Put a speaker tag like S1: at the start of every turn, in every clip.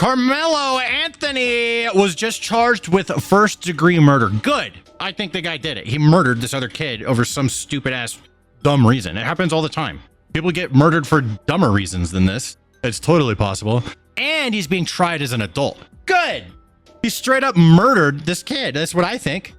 S1: Karmelo Anthony was just charged with first-degree murder. Good. I think the guy did it. He murdered this other kid over some stupid-ass dumb reason. It happens all the time. People get murdered for dumber reasons than this. It's totally possible. And he's being tried as an adult. Good. He straight up murdered this kid. That's what I think.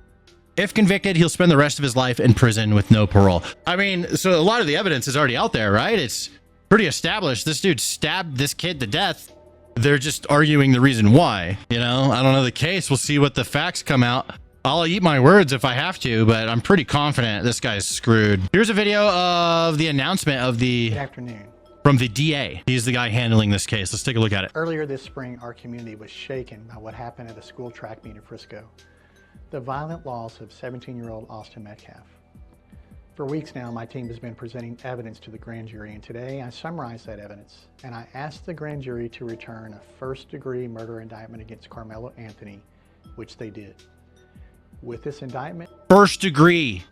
S1: If convicted, he'll spend the rest of his life in prison with no parole. I mean, so a lot of the evidence is already out there, right? It's pretty established. This dude stabbed this kid to death. They're just arguing the reason why, you know? I don't know the case. We'll see what the facts come out. I'll eat my words if I have to, but I'm pretty confident this guy's screwed. Here's a video of the announcement of the...
S2: Good afternoon.
S1: From the DA. He's the guy handling this case. Let's take a look at it.
S2: Earlier this spring, our community was shaken by what happened at a school track meet in Frisco. The violent loss of 17-year-old Austin Metcalf. For weeks now, my team has been presenting evidence to the grand jury, and today I summarized that evidence, and I asked the grand jury to return a first-degree murder indictment against Karmelo Anthony, which they did. With this indictment...
S1: First degree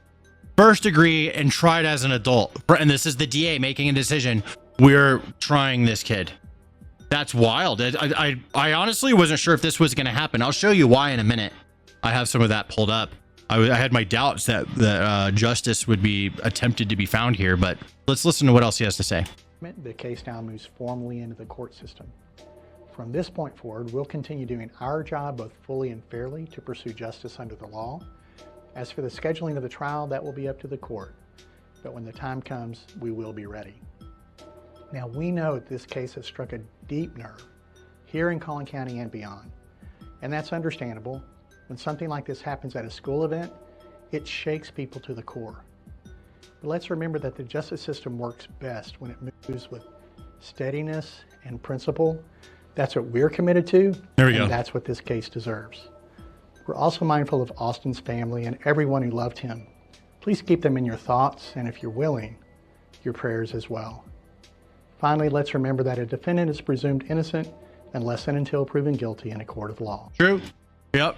S1: and tried as an adult. And this is the DA making a decision. We're trying this kid. That's wild. I honestly wasn't sure if this was going to happen. I'll show you why in a minute. I have some of that pulled up. I had my doubts that justice would be attempted to be found here, but let's listen to what else he has to say.
S2: The case now moves formally into the court system. From this point forward, we'll continue doing our job both fully and fairly to pursue justice under the law. As for the scheduling of the trial, that will be up to the court. But when the time comes, we will be ready. Now, we know that this case has struck a deep nerve here in Collin County and beyond. And that's understandable. When something like this happens at a school event, it shakes people to the core. But let's remember that the justice system works best when it moves with steadiness and principle. That's what we're committed to.
S1: There we go.
S2: And that's what this case deserves. We're also mindful of Austin's family and everyone who loved him. Please keep them in your thoughts, and if you're willing, your prayers as well. Finally, let's remember that a defendant is presumed innocent unless and until proven guilty in a court of law.
S1: True. Yep.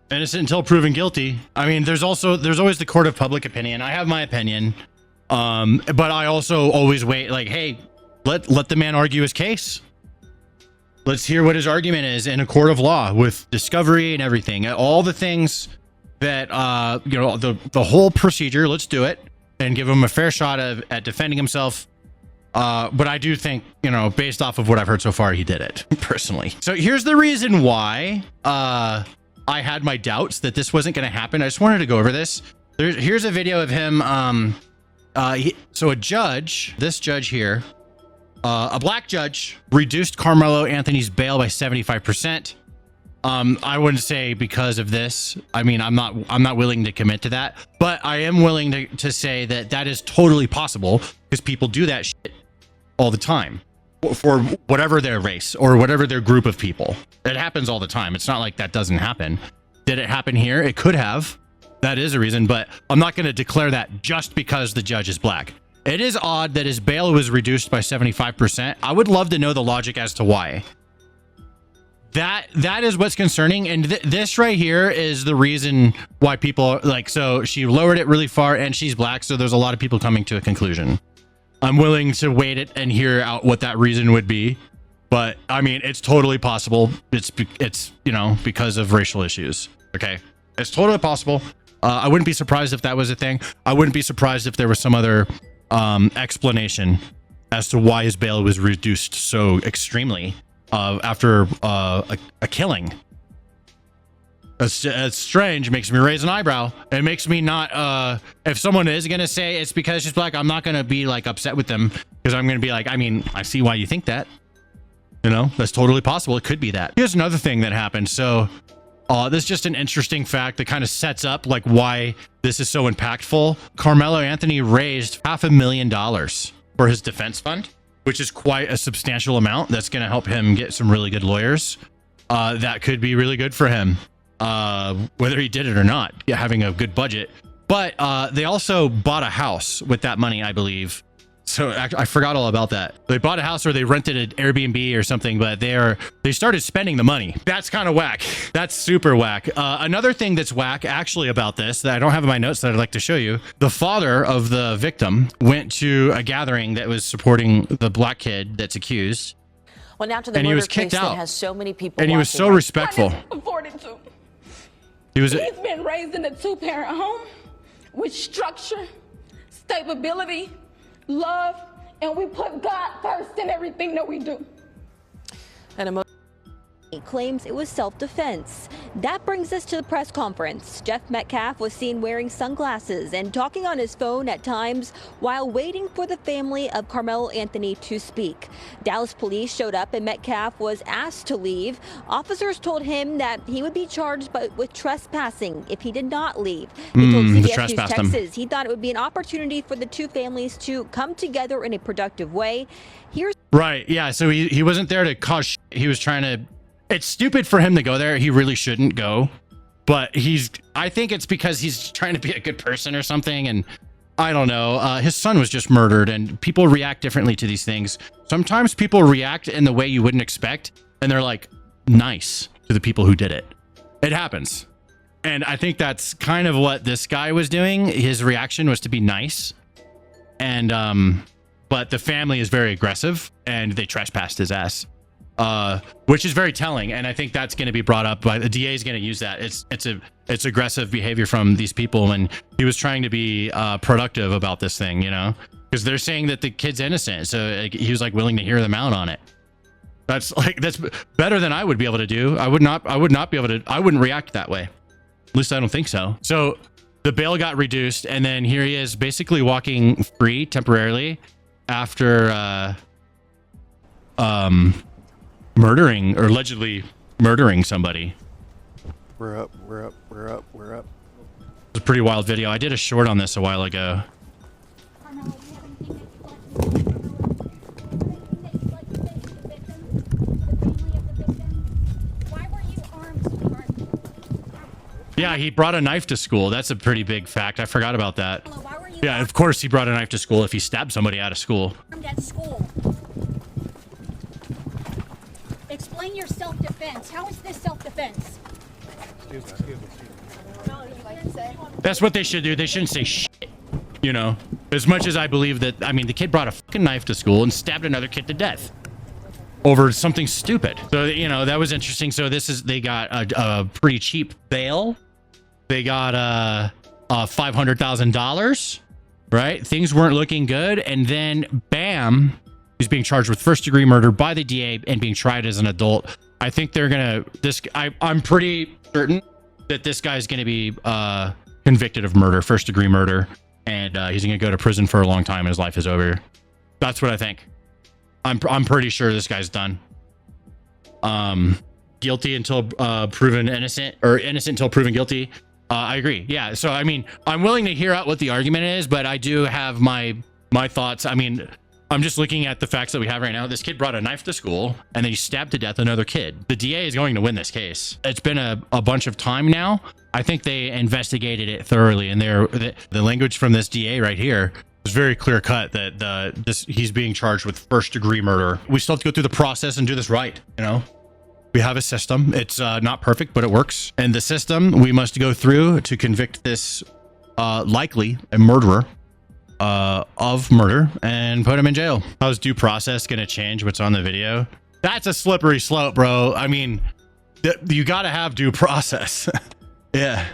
S1: Innocent until proven guilty. I mean, there's always the court of public opinion. I have my opinion. But I also always wait, like, hey, let the man argue his case. Let's hear what his argument is in a court of law with discovery and everything. All the things that, you know, the whole procedure, let's do it and give him a fair shot at defending himself. But I do think, you know, based off of what I've heard so far, he did it personally. So here's the reason why, I had my doubts that this wasn't going to happen. I just wanted to go over this. Here's a video of him. So a judge, this judge here, a black judge, reduced Karmelo Anthony's bail by 75%. I wouldn't say because of this. I mean, I'm not willing to commit to that, but I am willing to say that is totally possible because people do that shit all the time for whatever their race or whatever their group of people. It happens all the time. It's not like that doesn't happen. Did it happen here? It could have. That is a reason, but I'm not going to declare that just because the judge is black. It is odd that his bail was reduced by 75%. I would love to know the logic as to why. That is what's concerning, and this right here is the reason why people like, so she lowered it really far and she's black, so there's a lot of people coming to a conclusion. I'm willing to wait it and hear out what that reason would be, but I mean, it's totally possible. It's you know, because of racial issues. Okay, it's totally possible. I wouldn't be surprised if that was a thing. I wouldn't be surprised if there was some other explanation as to why his bail was reduced so extremely after a killing. It's strange. It makes me raise an eyebrow. It makes me not, if someone is going to say it's because she's black, I'm not going to be like upset with them, because I'm going to be like, I mean, I see why you think that, you know, that's totally possible. It could be that. Here's another thing that happened. So this is just an interesting fact that kind of sets up like why this is so impactful. Karmelo Anthony raised $500,000 for his defense fund, which is quite a substantial amount. That's going to help him get some really good lawyers. That could be really good for him. Whether he did it or not, having a good budget. But they also bought a house with that money, I believe. So I forgot all about that. They bought a house or they rented an Airbnb or something, but they started spending the money. That's kind of whack. That's super whack. Another thing that's whack actually about this that I don't have in my notes that I'd like to show you. The father of the victim went to a gathering that was supporting the black kid that's accused.
S3: Well, now to the
S1: And he
S3: murder
S1: was kicked
S3: case that
S1: out.
S3: has so many people.
S1: And he was so
S3: watching.
S1: respectful.
S4: 42.
S1: He was.
S4: He's been raised in a two-parent home with structure, stability, love, and we put God first in everything that we do.
S5: He claims it was self-defense. That brings us to the press conference. Jeff Metcalf was seen wearing sunglasses and talking on his phone at times while waiting for the family of Karmelo Anthony to speak. Dallas police showed up and Metcalf was asked to leave. Officers told him that he would be charged with trespassing if he did not leave. He told CBS News Texas he thought it would be an opportunity for the two families to come together in a productive way. Here's
S1: Right. Yeah. So he wasn't there to cause shit. He was trying to. It's stupid for him to go there. He really shouldn't go. But I think it's because he's trying to be a good person or something. And I don't know. His son was just murdered, and people react differently to these things. Sometimes people react in the way you wouldn't expect, and they're like nice to the people who did it. It happens. And I think that's kind of what this guy was doing. His reaction was to be nice. And, but the family is very aggressive, and they trespassed his ass. Which is very telling, and I think that's going to be brought up by the DA is going to use that. It's aggressive behavior from these people, and he was trying to be productive about this thing, you know, because they're saying that the kid's innocent, so like, he was like willing to hear them out on it. That's better than I would be able to do. I would not be able to. I wouldn't react that way. At least I don't think so. So the bail got reduced, and then here he is, basically walking free temporarily after murdering or allegedly murdering somebody.
S6: We're up.
S1: It's a pretty wild video. I did a short on this a while ago. Yeah, he brought a knife to school. That's a pretty big fact. I forgot about that. Yeah, of course he brought a knife to school if he stabbed somebody out of school.
S7: At school. Explain your self-defense. How is this self-defense?
S1: That's what they should do. They shouldn't say shit, you know, as much as I believe that. I mean, the kid brought a fucking knife to school and stabbed another kid to death over something stupid. So, you know, that was interesting. So they got a pretty cheap bail. They got $500,000, right? Things weren't looking good. And then bam, he's being charged with first-degree murder by the DA and being tried as an adult. I think they're gonna. I'm pretty certain that this guy's gonna be convicted of murder, first-degree murder, and he's gonna go to prison for a long time, and his life is over. That's what I think. I'm pretty sure this guy's done. Guilty until proven innocent, or innocent until proven guilty. I agree. Yeah. So I mean, I'm willing to hear out what the argument is, but I do have my thoughts. I mean, I'm just looking at the facts that we have right now. This kid brought a knife to school and then he stabbed to death another kid. The DA is going to win this case. It's been a bunch of time now. I think they investigated it thoroughly, and the language from this DA right here is very clear cut that he's being charged with first degree murder. We still have to go through the process and do this right. You know, we have a system. It's not perfect, but it works. And the system we must go through to convict this likely a murderer of murder and put him in jail. How's due process going to change what's on the video? That's a slippery slope, bro. I mean, you got to have due process. Yeah.